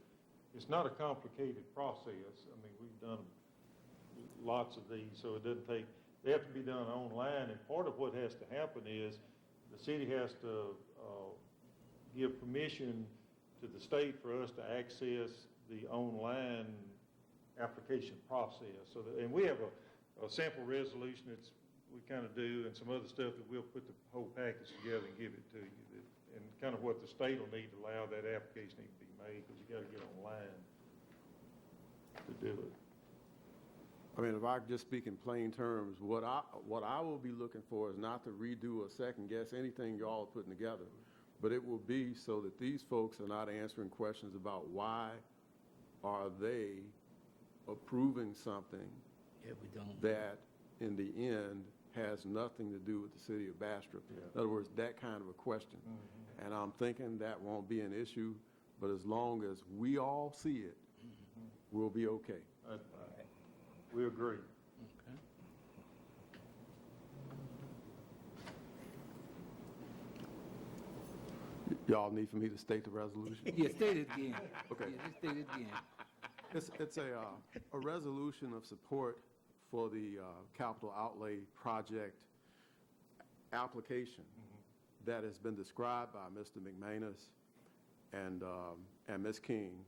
it's not a complicated process. I mean, we've done lots of these, so it doesn't take, they have to be done online, and part of what has to happen is the city has to give permission to the state for us to access the online application process. So and we have a sample resolution that's we kind of do, and some other stuff that we'll put the whole package together and give it to you. And kind of what the state will need to allow that application to be made, because you got to get online to do it. I mean, if I could just speak in plain terms, what I will be looking for is not to redo or second guess anything y'all are putting together, but it will be so that these folks are not answering questions about why are they approving something that in the end has nothing to do with the city of Bastrop. In other words, that kind of a question. And I'm thinking that won't be an issue, but as long as we all see it, we'll be okay. We agree. Okay. Y'all need for me to state the resolution? Yeah, state it again. Okay. Yeah, just state it again. It's a resolution of support for the capital outlay project application that has been described by Mr. McManus and Ms. King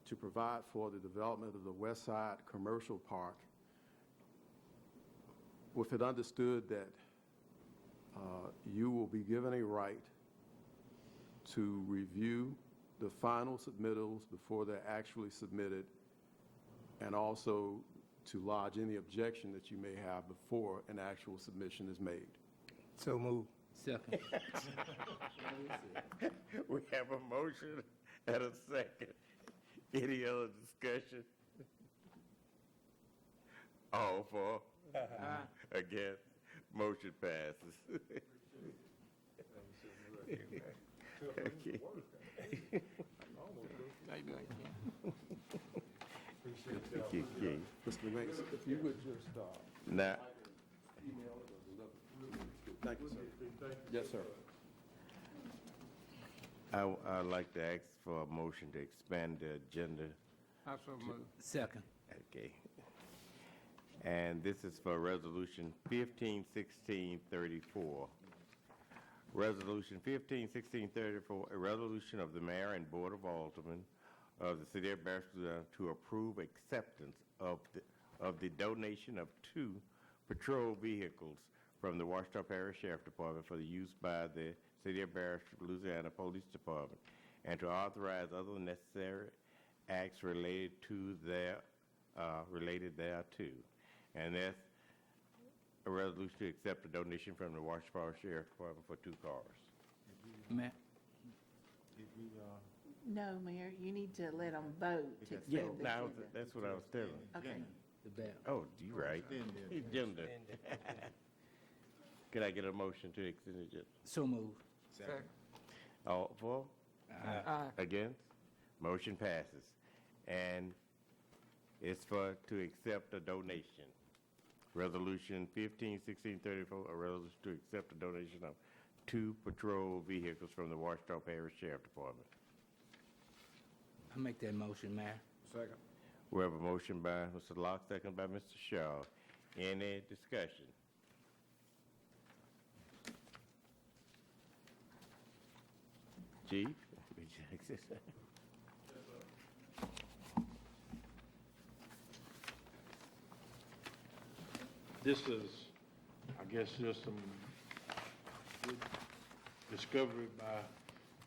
to provide for the development of the West Side Commercial Park, with it understood that you will be given a right to review the final submittals before they're actually submitted, and also to lodge any objection that you may have before an actual submission is made. So move. Second. We have a motion and a second. Any other discussion? All for? Against? Motion passes. Okay. Okay. Mr. McManus, if you would just Now, email it or deliver it. Thank you, sir. Yes, sir. I'd like to ask for a motion to expand the agenda. Second. Okay. And this is for Resolution 151634. Resolution 151634, a resolution of the Mayor and Board of Aldermen of the City of Bastrop to approve acceptance of the donation of 2 patrol vehicles from the Octoberr Sheriff Department for the use by the City of Bastrop Louisiana Police Department, and to authorize other necessary acts related thereto. And that's a resolution to accept a donation from the Octoberr Sheriff Department for 2 cars. Matt? No, Mayor, you need to let them vote to Yeah, extend the agenda. that's what I was telling. Okay. The bell. Oh, you right. Agenda. Can I get a motion to extend the agenda? So moved. All for? Aye. Against? Motion passes. And It's to accept a donation. Resolution 151634, a resolution to accept a donation of 2 patrol vehicles from the Washita Parish Sheriff Department. I make that motion, Mayor. Second. We have a motion by Mr. Locke, second by Mr. Shaw. Any discussion? Chief? This is, I guess, just some good discovery by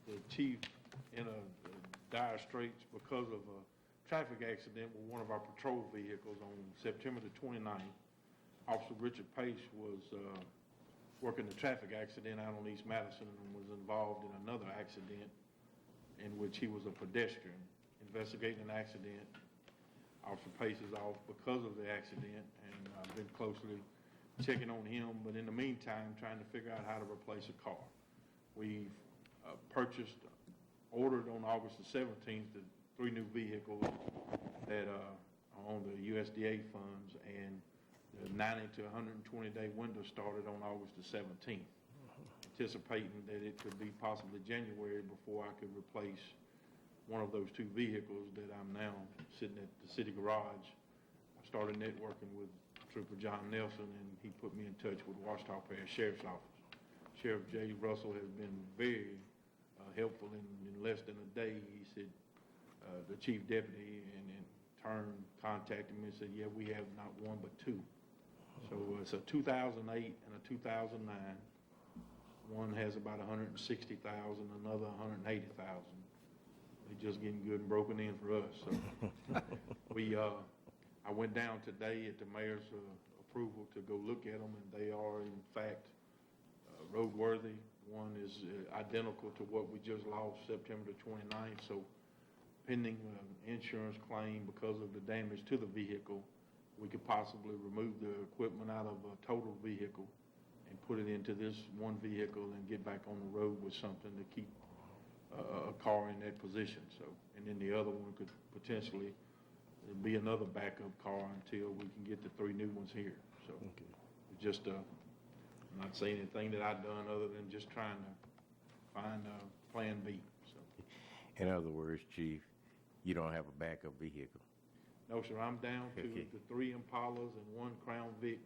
the chief in a dire straits because of a traffic accident with one of our patrol vehicles on September the 29th. Officer Richard Pace was working the traffic accident out on East Madison and was involved in another accident in which he was a pedestrian. Investigating an accident, Officer Pace is off because of the accident, and I've been closely checking on him, but in the meantime, trying to figure out how to replace a car. We've ordered on August the 17th, the 3 new vehicles that are on the USDA funds, and the 90 to 120-day window started on August the 17th, anticipating that it could be possibly January before I could replace one of those 2 vehicles that I'm now sitting at the city garage. I started networking with Trooper John Nelson, and he put me in touch with Washita Parish Sheriff's Office. Sheriff Jay Russell has been very helpful in less than a day. He said, the chief deputy, and in turn contacted me and said, yeah, we have not 1 but 2. So it's a 2008 and a 2009. One has about 160,000, another 180,000. They're just getting good and broken in for us. So I went down today at the mayor's approval to go look at them, and they are in fact roadworthy. One is identical to what we just lost September the 29th. So pending insurance claim because of the damage to the vehicle, we could possibly remove the equipment out of a total vehicle and put it into this one vehicle and get back on the road with something to keep a car in that position. So, and then the other one could potentially be another backup car until we can get the 3 new ones here. So it's just I'm not saying anything that I've done other than just trying to find a plan B. So, in other words, Chief, you don't have a backup vehicle. no, sir, I'm down to the 3 Impalas and 1 Crown Vic.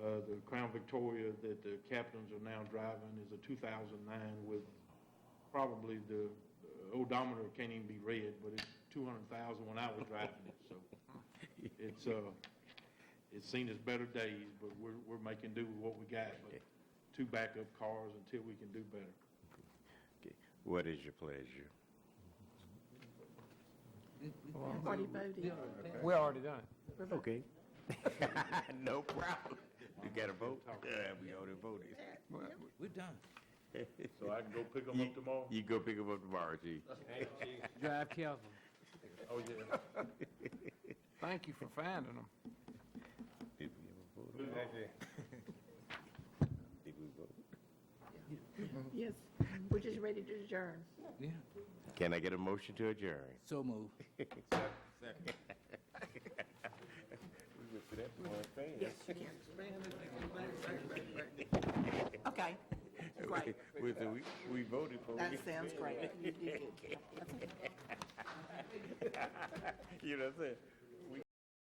The Crown Victoria that the captains are now driving is a 2009 with probably the odometer can't even be read, but it's 200,000 when I was driving it. So it's seen its better days, but we're making do with what we got. But 2 backup cars until we can do better. Okay. What is your pleasure? Already voted. We already done it. Okay. No problem. You got a vote? Yeah, we already voted. We're done. So I can go pick them up tomorrow? You go pick them up tomorrow, Chief. Drive careful. Oh, yeah. Thank you for finding them. Did we ever vote? Did we vote? Yes, we're just ready to adjourn. Yeah. Can I get a motion to adjourn? So move. Second. We went to that point fast. Yes, you can. Okay, great. We voted for That it. sounds great. You did good. That's okay. You know what I'm saying?